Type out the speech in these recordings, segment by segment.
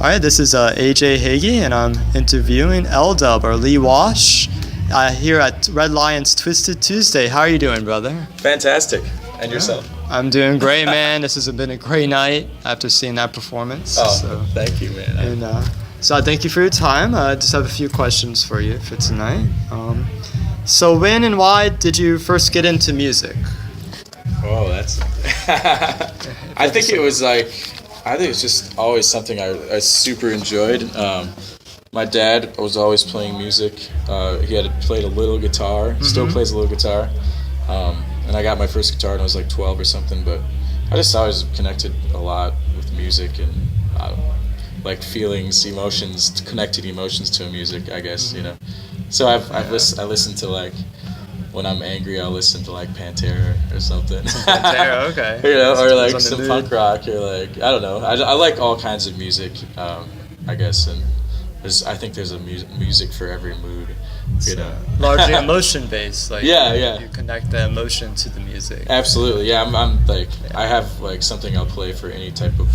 All right, this is AJ Hege, and I'm interviewing L-Dub, or Lee Wash, here at Red Lion's Twisted Tuesday. How are you doing, brother? Fantastic. And yourself? I'm doing great, man. This has been a great night after seeing that performance. Thank you, man. So I thank you for your time. I just have a few questions for you for tonight. So when and why did you first get into music? Oh, that's... I think it was just always something I super enjoyed. My dad was always playing music. He had played a little guitar, still plays a little guitar. And I got my first guitar when I was like 12 or something, but I just always connected a lot with music and like feelings, emotions, connected emotions to music, I guess, you know. So I listen to, like, when I'm angry, I'll listen to like Pantera or something. Pantera, okay. You know, or like some punk rock, or like, I don't know. I like all kinds of music, I guess, and I think there's a music for every mood, you know. Largely emotion based, like yeah. You connect the emotion to the music. Absolutely, yeah. I'm like, I have like something I'll play for any type of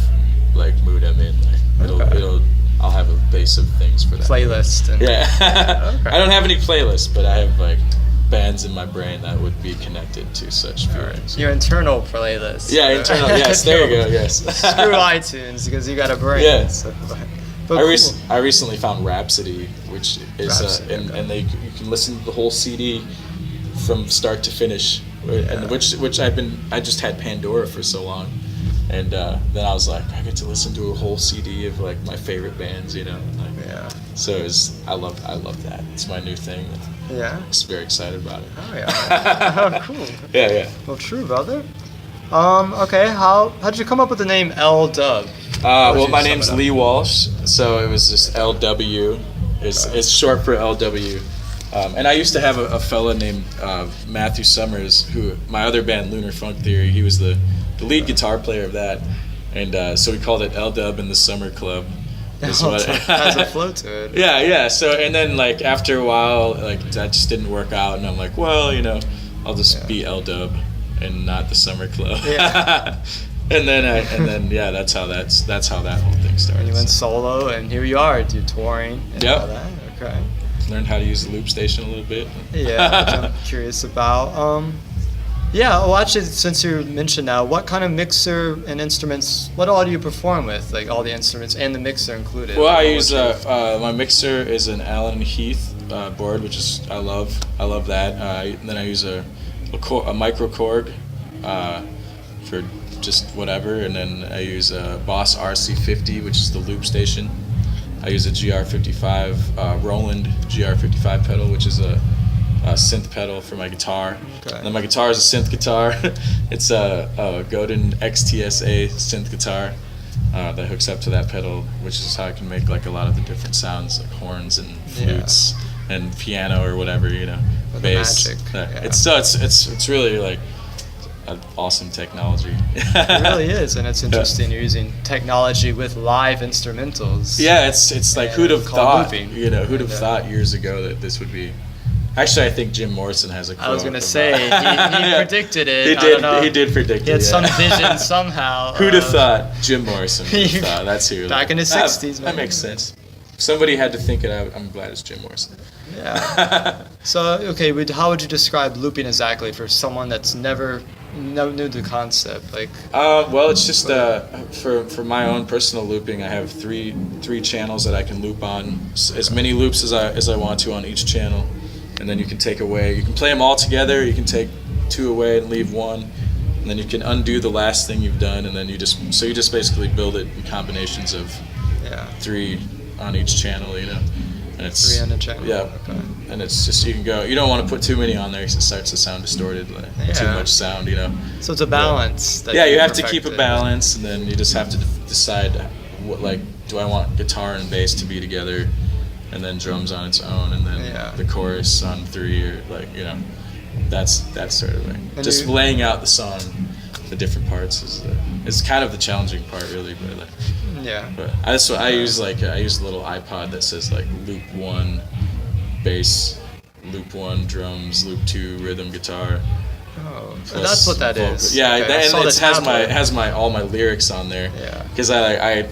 like mood I'm in. Like, I'll have a base of things for that. Playlist. Okay. I don't have any playlists, but I have like bands in my brain that would be connected to such feelings. Your internal playlist. Yeah, internal. Yes, there you go. Yes. Screw iTunes because you got a brain. Yeah. So, I recently found Rhapsody, which is and you can listen to the whole CD from start to finish, and which I just had Pandora for so long, and then I was like, I get to listen to a whole CD of like my favorite bands, you know. Like, so I love that. It's my new thing. Yeah. I'm just very excited about it. Oh yeah. Oh cool. Yeah. Well, true, brother. Okay. How did you come up with the name L-Dub? Well, my name's Lee Walsh, so it was just LW. It's short for LW. And I used to have a fella named Matthew Summers, who, my other band, Lunar Funk Theory, he was the lead guitar player of that. And so we called it L-Dub in the Summer Club. Has a flow to it. Yeah. So, and then like after a while, like that just didn't work out, and I'm like, well, you know, I'll just be L-Dub and not the Summer Club. Yeah. And then that's how that whole thing started. And you went solo, and here you are, you're touring and all that. Okay. Learned how to use the loop station a little bit. Yeah, which I'm curious about. Well, actually, since you mentioned now, what kind of mixer and instruments, what all do you perform with? Like all the instruments and the mixer included? Well, I use, my mixer is an Allen Heath board, which is, I love that. Then I use a micro Korg for just whatever, and then I use a Boss RC50, which is the loop station. I use a GR55, Roland GR55 pedal, which is a synth pedal for my guitar. Okay. And then my guitar is a synth guitar. It's a Godin XTSA synth guitar that hooks up to that pedal, which is how I can make like a lot of the different sounds, like horns and flutes and piano or whatever, you know, with bass. The magic. It's really like awesome technology. It really is, and it's interesting. You're using technology with live instrumentals. Yeah, it's like who'd have thought? Looping. You know, who'd have thought years ago that this would be. Actually, I think Jim Morrison has a quote. I was gonna say he predicted it. He did. I don't know. He did predict it. He had some vision somehow. Who'd have thought? Jim Morrison. Who'd have thought? That's who. Back in the '60s. That makes sense. Somebody had to think it out. I'm glad it's Jim Morrison. Yeah. So okay, how would you describe looping exactly for someone that's never knew the concept? Like. Well, it's just for my own personal looping. I have three channels that I can loop on, as many loops as I want to on each channel, and then you can take away. You can play them all together. You can take two away and leave one, and then you can undo the last thing you've done, and then you just basically build it in combinations of three on each channel, you know. And it's 3 on the channel. Yeah. Okay. And it's just, you can go. You don't want to put too many on there because it starts to sound distorted, like too much sound, you know. So it's a balance. You have to keep a balance, and then you just have to decide what, like, do I want guitar and bass to be together, and then drums on its own, and then the chorus on 3, or like, you know, that's sort of way. And just laying out the song, the different parts is kind of the challenging part, really, but like. Yeah. But I use a little iPod that says like loop 1 bass, loop 1 drums, loop 2 rhythm guitar. Oh, that's what that is. Yeah, okay. and it has all my lyrics on there. Yeah. Because I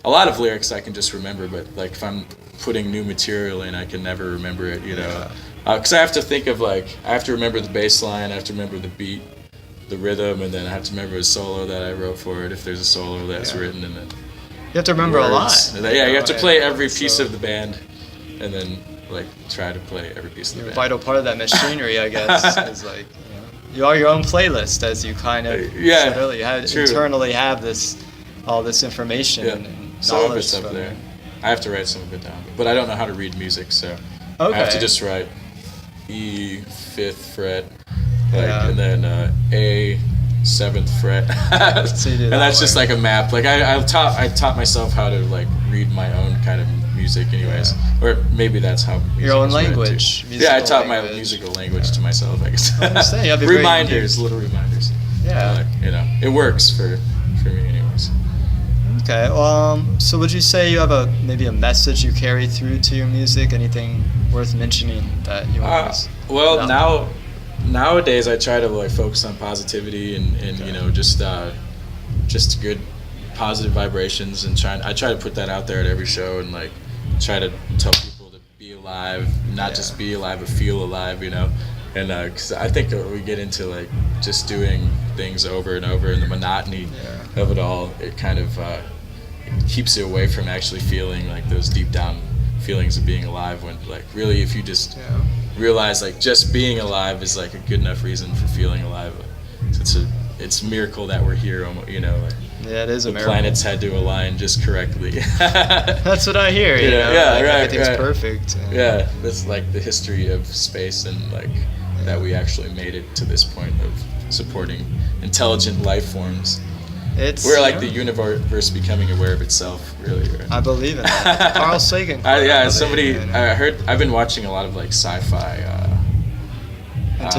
a lot of lyrics I can just remember, but like if I'm putting new material in, I can never remember it, you know. Because I have to think of I have to remember the bass line, I have to remember the beat, the rhythm, and then I have to remember a solo that I wrote for it if there's a solo that's written, and then you have to remember a lot. Yeah, you have to play every piece of the band, and then like try to play every piece of the You're a band. vital part of that machinery, I guess. Is like you are your own playlist, as you kind of said earlier. You internally have all this information and some knowledge. of it's up there. I have to write some of it down, but I don't know how to read music, so I have to just write E 5th fret, and then A 7th fret, and that's just like a map. Like I taught myself how to like read my own kind of music, anyways, or maybe that's how music your own is read, language. Yeah, I taught my musical language to myself, I guess. I understand. You have Reminders, little reminders. Yeah, you know, it works for me, anyways. Okay. So would you say you have maybe a message you carry through to your music? Anything worth mentioning that you want to? Well, nowadays I try to like focus on positivity and you know just good positive vibrations, and I try to put that out there at every show, and like try to tell people to be alive, not just be alive but feel alive, you know. And because I think we get into like just doing things over and over, and the monotony of it all, it kind of it keeps you away from actually feeling like those deep down feelings of being alive, when like really if you just realize like just being alive is like a good enough reason for feeling alive. It's a miracle that we're here, you know. Like, it is a miracle. The planets had to align just correctly. That's what I hear. You know? Everything's perfect. Yeah, that's like the history of space, and like that we actually made it to this point of supporting intelligent life forms. We're like the universe becoming aware of itself, really. Right? I believe in that. Carl Sagan. I've been watching a lot of like sci-fi. On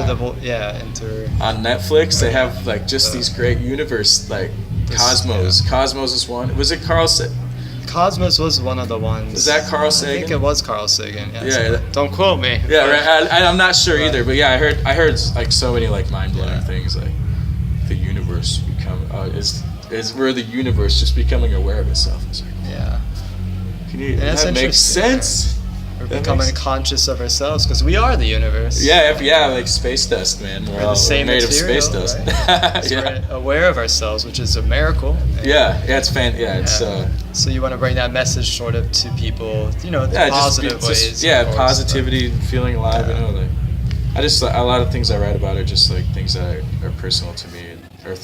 Netflix, they have like just these great universe, like Cosmos. Cosmos is one. Was it Carl Sagan? Cosmos was one of the ones. Is that Carl Sagan? I think it was Carl Sagan. Yeah. Don't quote me. Yeah, right. I'm not sure either, but yeah, I heard like so many like mind-blowing things, like the universe we're the universe just becoming aware of itself. It's like, does that make sense? We're becoming conscious of ourselves because we are the universe. Yeah, like space dust, man. We're all made of space dust. Right? We're aware of ourselves, which is a miracle. It's so you want to bring that message sort of to people, you know, positive ways. Positivity, feeling alive. You know, like a lot of things I write about are just like things that are personal to me, or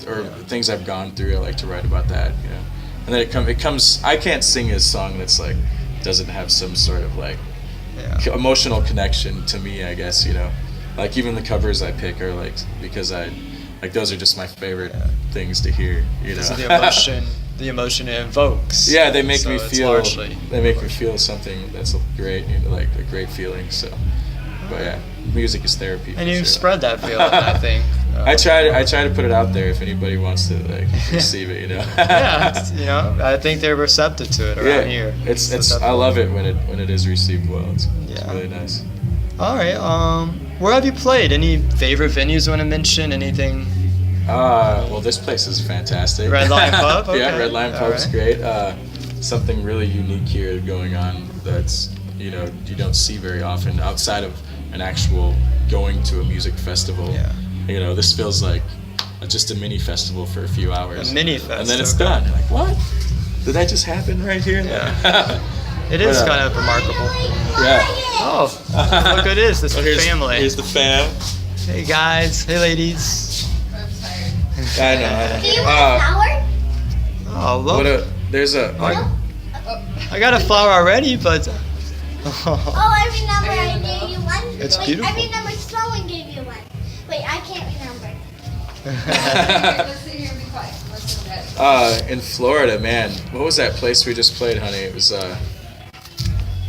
things I've gone through. I like to write about that, you know. And then it comes. I can't sing a song that's like doesn't have some sort of like emotional connection to me, I guess, you know. Like even the covers I pick are like because those are just my favorite things to hear, you know. So the emotion it invokes. Yeah, they make me feel. They make me feel something that's great, you know, like a great feeling. So, but yeah, music is therapy. And you spread that feeling, I think. I try to put it out there if anybody wants to like receive it, you know. You know, I think they're receptive to it around here. I love it when it is received well. It's really nice. All right. Where have you played? Any favorite venues you want to mention? Anything? Well, this place is fantastic. Red Lion Pub. Okay. Yeah, Red Lion Pub's great. Something really unique here going on that's you don't see very often outside of an actual going to a music festival. Yeah. You know, this feels like just a mini festival for a few hours. A mini festival. And then it's done. You're like, what? Did that just happen right here? Yeah. It is kind of remarkable. Yeah. Oh, look at this family. Here's the fam. Hey guys. Hey ladies. I'm tired. I know. Do you want a flower? Oh, look. I got a flower already, but. Oh, I remember I gave you one. It's beautiful. I remember Sloan gave you one. Wait, I can't remember. Let's sit here and be quiet. Let's go ahead. In Florida, man, what was that place we just played, honey? It was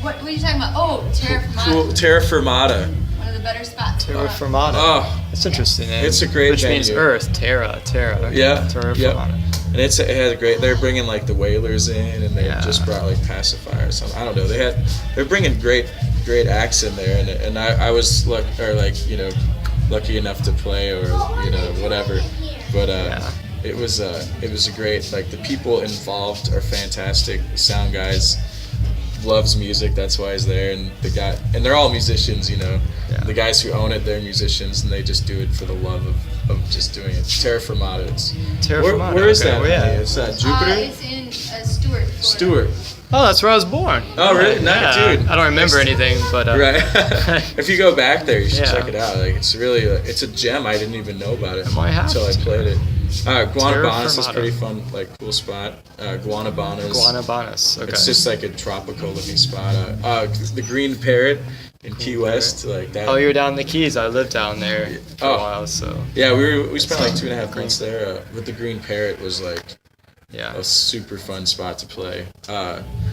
What are you talking about? Oh, Terra Firmata. Terra Firmata. One of the better spots. Terra Firmata. Oh, that's interesting name. It's a great Which venue. means Earth, Terra. Okay. Yeah. Terra Firmata. And it has a great. They're bringing like the Whalers in, and they just brought like Pacifier or something. I don't know. They're bringing great acts in there, and I was lucky enough to play or whatever. But it was a great, like, the people involved are fantastic. The sound guys loves music, that's why he's there, and and they're all musicians, you know. Yeah. The guys who own it, they're musicians, and they just do it for the love of just doing it. Terra Firmata. Where is that? Where at? Is that Jupiter? It's in Stewart, Florida. Stewart. Oh, that's where I was born. Oh, really? Nice, Yeah, dude. I don't remember anything, but Right. If you go back there, you should Yeah. check it out. Like, it's really it's a gem. I didn't even know about it might have until I to. played it. Guanabanas is Firmata. pretty fun, like, cool spot. Guanabanas. Guanabanas. Okay. It's just like a tropical looking spot. The Green Parrot in Key West, like that. Oh, you were down in the Keys. I lived down there for Oh. a while, so Yeah, we spent like 2.5 months there. With the Green Parrot was like yeah. a super fun spot to play.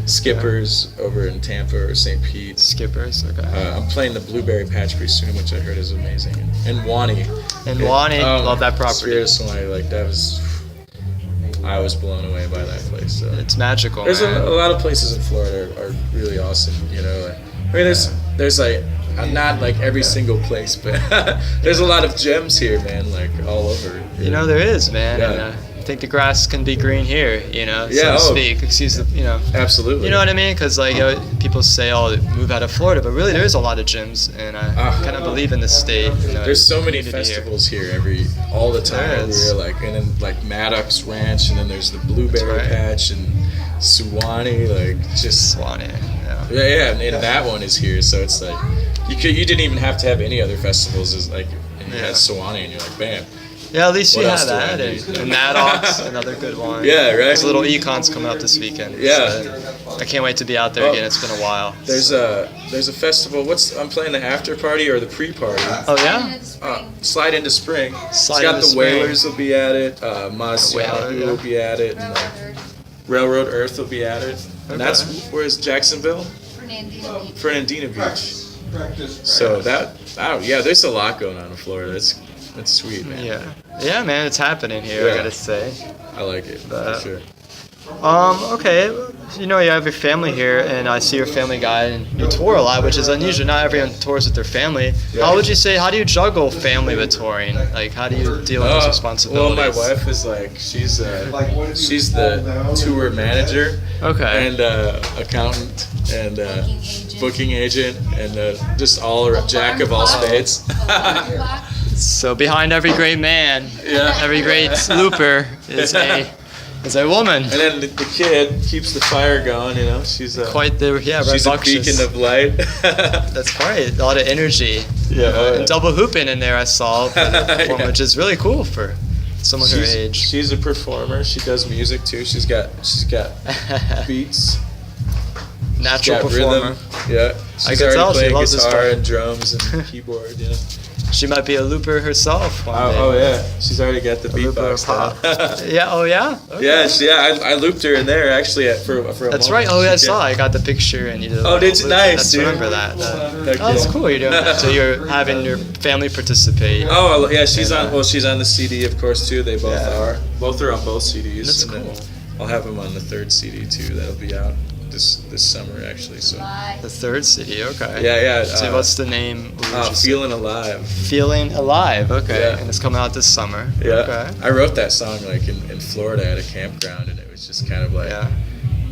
Skippers over in Tampa or St. Pete. Skippers. Okay. I'm playing the Blueberry Patch pretty soon, which I heard is amazing. And Wani. And Wani, love that property. Spirit of Somalia, like that was. I was blown away by that place. So. It's magical, There's man. a lot of places in Florida are really awesome. You know, like, I mean, there's like not like every single place, but there's a lot of gems here, man. Like all over. You know, there is, man. Yeah. And, I think the grass can be green here, you know, so Yeah, to oh. speak. Excuse the, you know. Absolutely. You know what I mean? Because like people say, "Oh, move out of Florida," but really, there is a lot of gyms, and I kind of believe in the state. You know, There's so many community here. festivals here all the time. There is. We're like, and then like Maddox Ranch, and then there's the Blueberry That's right. Patch and Suwannee, like just Swanee. Yeah. yeah, and that one is here. So it's like you didn't even have to have any other festivals. Is like, and you Yeah. had Suwannee, and you're like, bam. Yeah, at least What you else have do I that, need? and Maddox, another good one. Yeah, right. There's little econs coming up this weekend. Yeah. so I can't wait to be out there again. It's been a while. There's a festival. I'm playing the after party or the pre-party. Oh yeah. In the spring. Slide into Spring. Slide it's got into the Spring. Whalers will be at it. Maz Whaler, Yahoo yeah. will be at it. And Railroad Earth will be at it. And Okay. that's where's Jacksonville? Fernandina Beach. Fernandina Beach. So yeah, there's a lot going on in Florida. It's sweet, man. Yeah, man, it's happening here. Yeah. I gotta say. I like it But- for sure. Okay. You know, you have your family here, and I see your family guy, and you tour a lot, which is unusual. Not everyone tours with their family. Yeah. How would you say? How do you juggle family with touring? Like, how do you deal with those Well, responsibilities? my wife is like she's the tour manager Okay. and accountant and agent. booking agent and just all jack of all spades. Alarm clock. So behind every great man, Yeah. every great looper is a woman. And then the kid keeps the fire going, you know. She's Quite the she's a beacon of light. That's quite a lot of energy. Yeah. And double hooping in there I saw, for the performer, Yeah. which is really cool for someone her age. She's a performer. She does music too. She's got beats. Natural Got performer. rhythm. Yeah. I She's can already tell she playing loves this guitar stuff. and drums and keyboard, you know. She might be a looper herself one day. Oh yeah, she's already got the A looper beatbox pop. down. Yeah. Oh yeah. Okay. I looped her in there actually for a That's moment. right. Oh yeah, I She saw. I got the picture and you did. a Oh, little did you? loop. Nice, That's dude. remember that. Heck Oh, that's yeah. cool. You're doing that. So you're having your family participate. Oh yeah, she's on. Well, she's on the CD, of course, too. They both Yeah. are. Both are on both CDs. That's and then cool. I'll have them on the third CD too. That'll be out this summer actually. So Live. The third CD. Okay. yeah. So what's the name? What would you say? Feeling Alive. Feeling Alive. Okay. Yeah. And it's coming out this summer. Yeah. Okay. I wrote that song like in Florida at a campground, and it was just kind of like Yeah.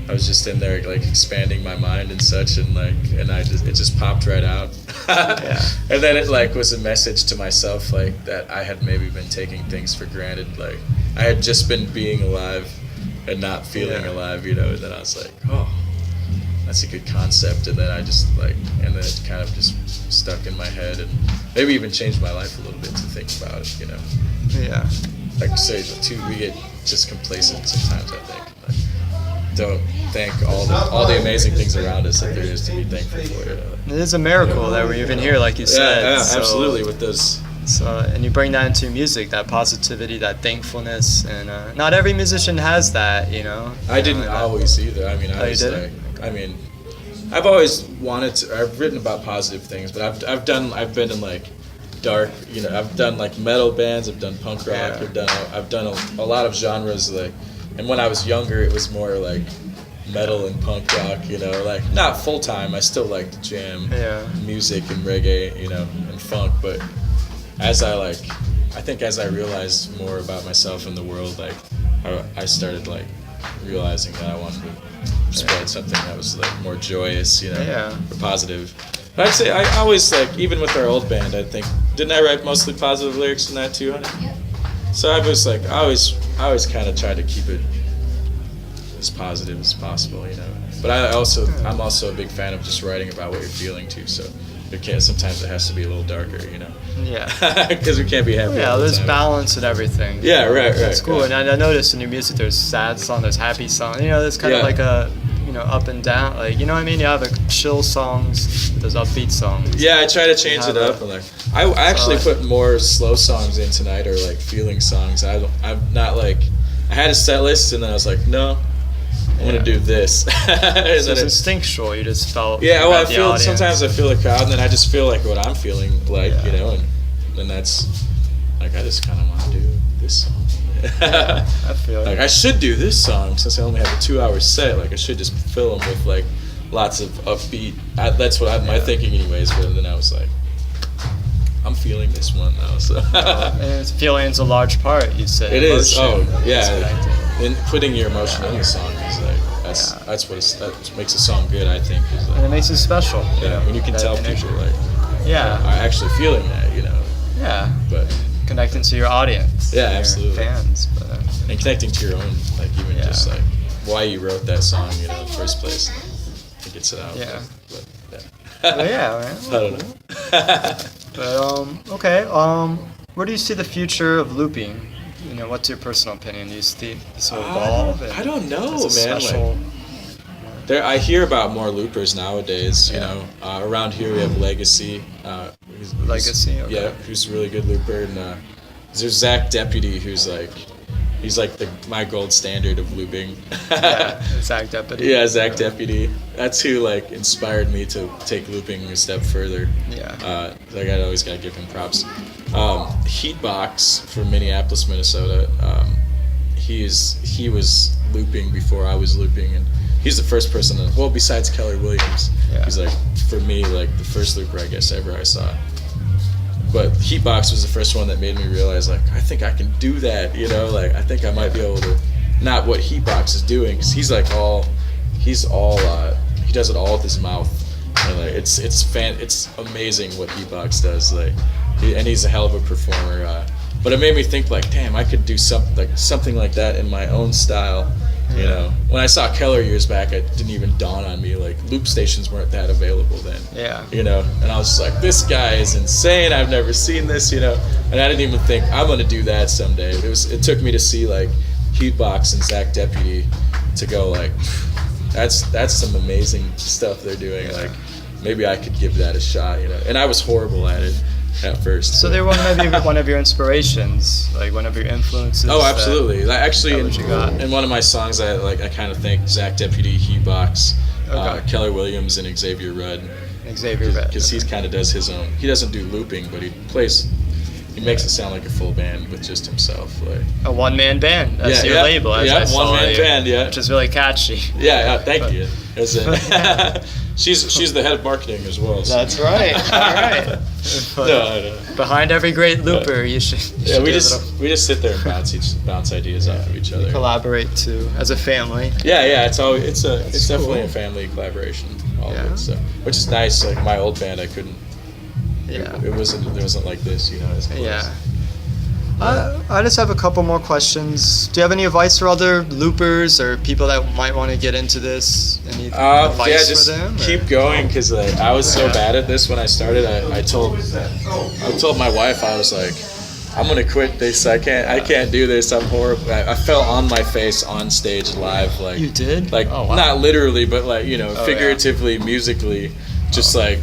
I was just in there like expanding my mind and such, and it just popped right out. Yeah. And then it like was a message to myself like that I had maybe been taking things for granted, like I had just been being alive and not feeling Yeah. alive, you know. And then I was like, oh, that's a good concept. And then and then it kind of just stuck in my head and maybe even changed my life a little bit to think about it, you know. Yeah. Like I say, too, we get just complacent sometimes, I think. Like, don't thank all the amazing things around us that there is to be thankful for. You know? It is a miracle that we're even here, like you said. Yeah, So- absolutely. With those, So, and you bring that into music, that positivity, that thankfulness, and not every musician has that, you know. I didn't You know, always either. I mean, Oh, I you was didn't? like, I mean, I've always wanted to. I've written about positive things, but I've been in like dark. You know, I've done like metal bands. I've done punk rock. Yeah. I've done a lot of genres. Like, and when I was younger, it was more like metal and punk rock. You know, like not full time. I still like to jam Yeah. music and reggae. You know, and funk. But as I I think as I realized more about myself and the world, like I started like realizing that I wanted to spread something that was like more joyous, you know, Yeah. or positive. But I'd say I always like, even with our old band, I think, didn't I write mostly positive lyrics in that too, honey? Yep. So I was like, I always kind of tried to keep it as positive as possible, you know. But I'm also a big fan of just writing about what you're feeling too. So sometimes it has to be a little darker, you know. Yeah. Because we can't be happy. Yeah, all the there's time. balance in everything. Yeah, right. That's cool. right. And I noticed in your music there's sad songs, there's happy songs. You know, there's kind of Yeah. like a, you know, up and down. Like, you know what I mean? You have like chill songs, there's upbeat songs. Yeah, I try to change Have it up. a- And like, I actually put more slow songs in tonight, or like feeling songs. I'm not like, I had a set list and then I was like, no, I'm gonna do this. And So then it's it- instinctual. You just felt. Yeah, well, I the feel audience. sometimes I feel the crowd, and then I just feel like what I'm feeling like, Yeah. you know, and that's like I just kind of want to do this song. I feel Like it. I should do this song since I only have a 2-hour set. Like I should just fill them with like lots of upbeat. That's what my thinking, anyways. But then I was like, I'm feeling this one now. So And feeling's a large part. You said it is. emotion. Oh It's yeah, connected. and putting your emotion in the song is like that's what makes a song good. I think is And like, it makes it special. yeah, when you can that tell energy. people like Yeah. are actually feeling that, you know. Yeah. But Connecting to your audience. Yeah, and your absolutely. Fans. But, and connecting to your own, like even Yeah. just like why you wrote that song, you know, in the first place. It gets it out. Yeah. But, yeah. but yeah, man. I don't know. But okay. Where do you see the future of looping? You know, what's your personal opinion? Do you see this will evolve? I don't know, as a man. Special, I hear about more loopers nowadays. You Yeah. know, around here we have Legacy. Who's- Legacy, okay. Yeah, who's a really good looper, and there's Zach Deputy, who's like, he's like my gold standard of looping. yeah, Zach Deputy. Yeah, Zach Deputy. That's who like inspired me to take looping a step further. Yeah. Like I always gotta give him props. Heatbox from Minneapolis, Minnesota. He was looping before I was looping, and he's the first person that, well, besides Keller Williams, Yeah. he's like, for me, like the first looper I guess ever I saw. But Heatbox was the first one that made me realize, like, I think I can do that, you know, like I think I might be able to, not what Heatbox is doing, because he's like he does it all with his mouth, and like it's amazing what Heatbox does, like, and he's a hell of a performer. But it made me think, like, damn, I could do something like that in my own style. You know, when I saw Keller years back, it didn't even dawn on me, like, loop stations weren't that available then. Yeah. You know, and I was just like, this guy is insane. I've never seen this, you know. And I didn't even think I'm gonna do that someday. It took me to see like Heatbox and Zach Deputy to go like, that's some amazing stuff they're doing. Yeah. Like, maybe I could give that a shot, you know. And I was horrible at it at first. So but- they're one of your inspirations, like one of your influences. Oh, that- absolutely. Like, actually, that what you got? in one of my songs, I kind of thank Zach Deputy, Heatbox, Okay. Keller Williams, and Xavier Rudd, Xavier Rudd. because he kind of does his own. He doesn't do looping, but he makes it sound like a full band with just himself. Like, A one-man band. That's Yeah, your yeah. label. As Yeah, I saw one-man you, band, yeah. Which is really catchy. yeah, thank you. There's she's the head of marketing as well. So. That's right. All right. No, I know. Behind every great looper, you should. Yeah, we just sit there and bounce ideas off of each other. collaborate too as a family. Yeah, it's definitely cool. a family collaboration, all Yeah. of it. So, which is nice. Like my old band, I couldn't. Yeah. It wasn't like this, you know. As close. Yeah. I just have a couple more questions. Do you have any advice for other loopers or people that might want to get into this? Any advice Yeah, just for them? or- keep going, because I was so bad at this when I started. I told my wife, I was like, I'm gonna quit this. I can't do this. I'm horrible. I fell on my face on stage live, like You did? like Oh, wow. not literally, but like, you know, Oh, figuratively, musically, just like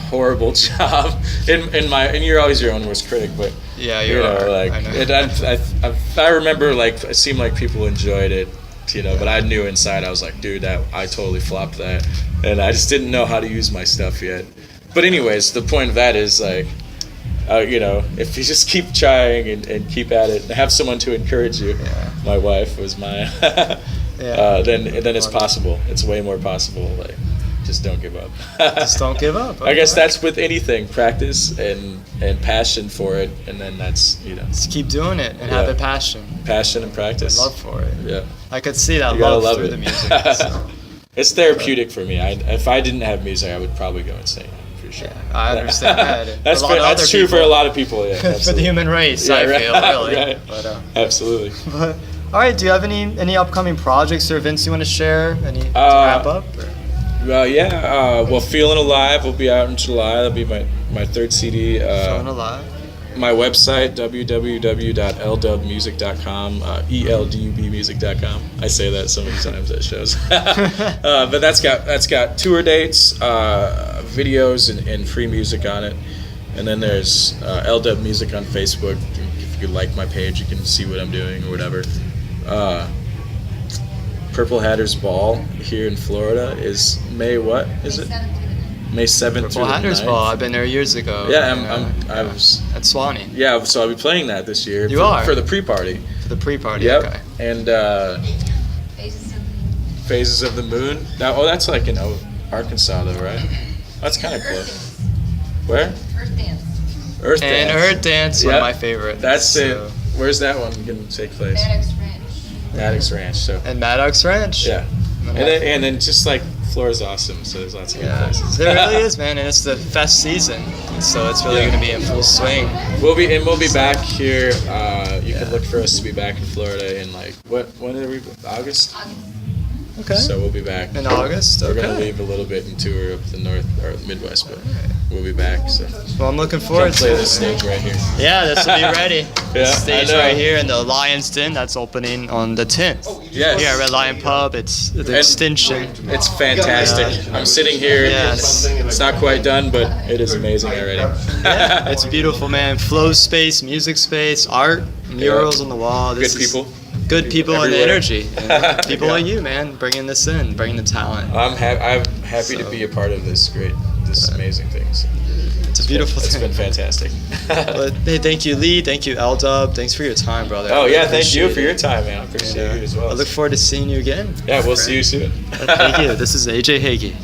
horrible job. And you're always your own worst critic, but Yeah, you you know, are. like I know. I remember, like, it seemed like people enjoyed it, you know, but I knew inside I was like, dude, I totally flopped that, and I just didn't know how to use my stuff yet. But anyways, the point of that is like, you know, if you just keep trying and keep at it and have someone to encourage you. Yeah. My wife was my. Yeah. Then it's possible. It's way more possible. Like, just don't give up. Just don't give up. I guess Okay. that's with anything, practice and passion for it, and then that's Just keep doing it and have Yeah. a passion passion and practice. and love for it. Yeah, I could see that you gotta love love through it. the music. So, It's therapeutic for me. If I didn't have music, I would probably go insane for sure. I understand that. And That's a lot of that's other true for a people. lot of people. Yeah, For the absolutely. human race, Yeah, I right. feel really. Right. Absolutely. But all right, do you have any upcoming projects or events you want to share? Any to Uh, wrap up? Or? Well, yeah. Well, Feeling Alive will be out in July. That'll be my third CD. Feeling alive. My website, www.ldubmusic.com, eldubmusic.com. I say that so many times at shows. But that's got tour dates, videos, and free music on it. And then there's LDub Music on Facebook. If you like my page, you can see what I'm doing or whatever. Purple Hatters Ball here in Florida is May what is it? May 7th through Purple the Hatters 9th. Ball. I've been there years ago. Yeah, I was. at Swanee Yeah, so I'll be playing that this year. You for, are? for the pre-party. for the pre-party. Yep. Okay. And Faces of Phases of the Moon. That's like in Arkansas, though, right? That's kind of close. Where? Earth Dance. Earth And Dance. Earth Dance, one of Yep. my favorites. That's so. it. Where's that one going to take place? Maddox Ranch. Maddox Ranch. So And Maddox Ranch. yeah, and then just like Florida's awesome. So there's lots of good Yeah, places. there really is, man, and it's the fest season, so it's really Yeah. going to be in full swing. We'll be back here. You can look for us to be back in Florida in like when are we? August. Okay. So we'll be back. In August. We're gonna Okay. leave a little bit and tour up the north or Midwest, but we'll be back. So Well, I'm looking we'll forward play to this it. stage right here. Yeah, this will be ready. Yeah, Stage I know. right here in the Lion's Den. That's opening on the 10th. Yes. Yeah, Red Lion Pub. It's the And- extension. It's fantastic. I'm sitting here. Yes. It's not quite done, but it is amazing already. Yeah, it's beautiful, man. Flow space, music space, art, murals on the wall. Good This is people. Good people and the Everywhere. energy. And people Yeah. like you, man, bringing this in, bringing the talent. I'm happy to So- be a part of this amazing thing. So It's a beautiful it's thing. been fantastic. But hey, thank you, Lee. Thank you, L-Dub. Thanks for your time, brother. Oh I yeah, thank you appreciate for your it. time, man. I appreciate And, you as well. I look forward to seeing you again. Yeah, we'll see you soon. Thank you. This is AJ Hege.